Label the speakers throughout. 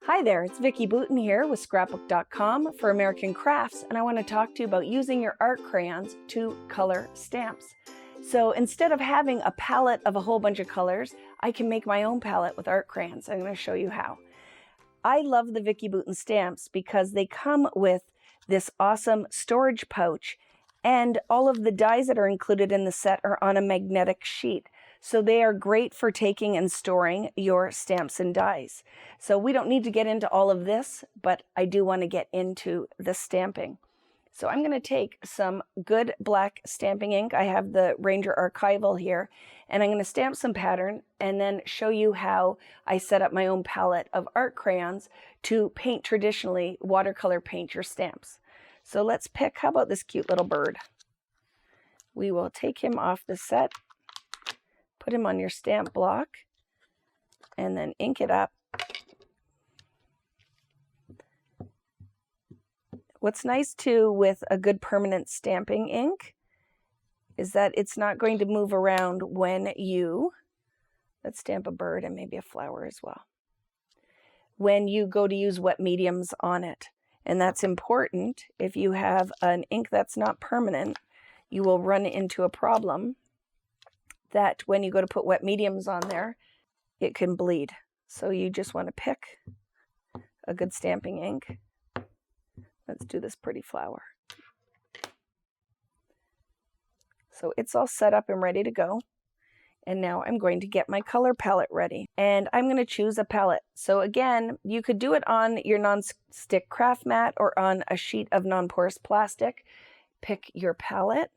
Speaker 1: Hi there, it's Vicki Boutin here with Scrapbook.com for American Crafts, and I want to talk to you about using your art crayons to color stamps. So instead of having a palette of a whole bunch of colors, I can make my own palette with art crayons. I'm going to show you how. I love the Vicki Boutin stamps because they come with this awesome storage pouch, and all of the dies that are included in the set are on a magnetic sheet. So they are great for taking and storing your stamps and dies. So we don't need to get into all of this, but I do want to get into the stamping. So I'm going to take some good black stamping ink. I have the Ranger Archival here, and I'm going to stamp some pattern and then show you how I set up my own palette of art crayons to paint traditionally, watercolor paint your stamps. So let's pick, how about this cute little bird? We will take him off the set, put him on your stamp block, and then ink it up. What's nice too with a good permanent stamping ink is that it's not going to move around when you, let's stamp a bird and maybe a flower as well, when you go to use wet mediums on it. And that's important. If you have an ink that's not permanent, you will run into a problem that when you go to put wet mediums on there, it can bleed. So you just want to pick a good stamping ink. Let's do this pretty flower. So it's all set up and ready to go. And now I'm going to get my color palette ready. And I'm going to choose a palette. So again, you could do it on your non-stick craft mat or on a sheet of non-porous plastic. Pick your palette.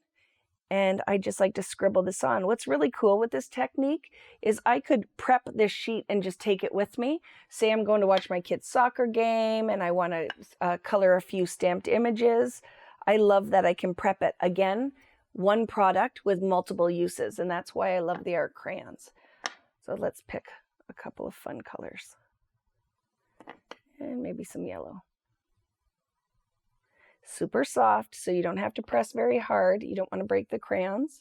Speaker 1: And I just like to scribble this on. What's really cool with this technique is I could prep this sheet and just take it with me. Say I'm going to watch my kid's soccer game and I want to color a few stamped images. I love that I can prep it. Again, one product with multiple uses, and that's why I love the art crayons. So let's pick a couple of fun colors. And maybe some yellow. Super soft, so you don't have to press very hard. You don't want to break the crayons.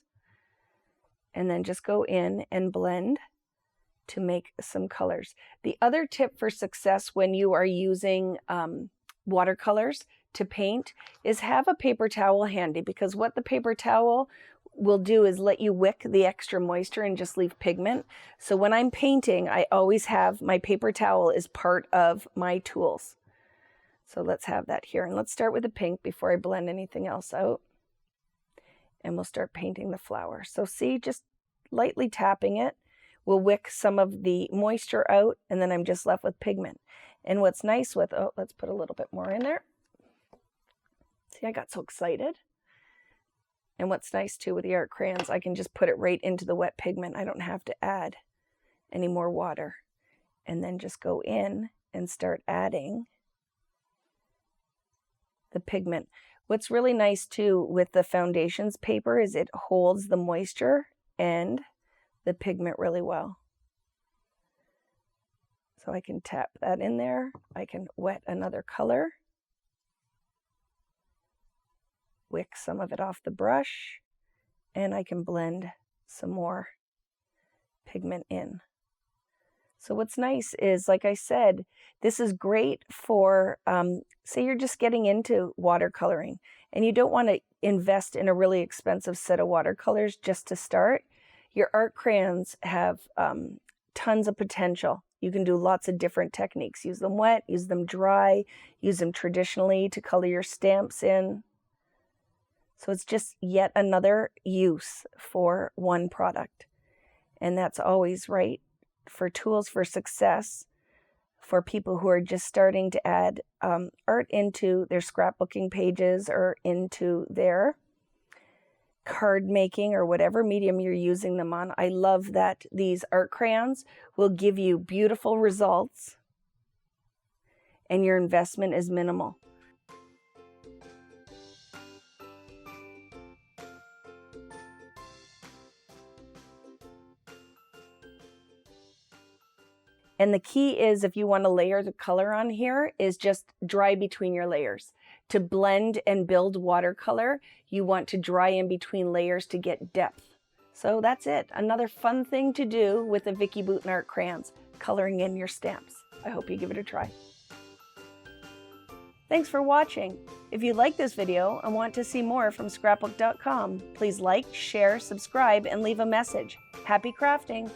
Speaker 1: And then just go in and blend to make some colors. The other tip for success when you are using watercolors to paint is have a paper towel handy, because what the paper towel will do is let you wick the extra moisture and just leave pigment. So when I'm painting, I always have my paper towel as part of my tools. So let's have that here. And let's start with the pink before I blend anything else out. And we'll start painting the flower. So see, just lightly tapping it will wick some of the moisture out, and then I'm just left with pigment. And what's nice with, oh, let's put a little bit more in there. See, I got so excited. And what's nice too with the art crayons, I can just put it right into the wet pigment. I don't have to add any more water. And then just go in and start adding the pigment. What's really nice too with the foundations paper is it holds the moisture and the pigment really well. So I can tap that in there. I can wet another color. Wick some of it off the brush, and I can blend some more pigment in. So what's nice is, like I said, this is great for, say you're just getting into watercoloring and you don't want to invest in a really expensive set of watercolors just to start. Your art crayons have tons of potential. You can do lots of different techniques. Use them wet, use them dry, use them traditionally to color your stamps in. So it's just yet another use for one product. And that's always right for tools for success for people who are just starting to add art into their scrapbooking pages or into their card making or whatever medium you're using them on. I love that these art crayons will give you beautiful results and your investment is minimal. And the key is, if you want to layer the color on here, is just dry between your layers. To blend and build watercolor, you want to dry in between layers to get depth. So that's it. Another fun thing to do with the Vicki Boutin art crayons, coloring in your stamps. I hope you give it a try. Thanks for watching. If you like this video and want to see more from Scrapbook.com, please like, share, subscribe, and leave a message. Happy crafting!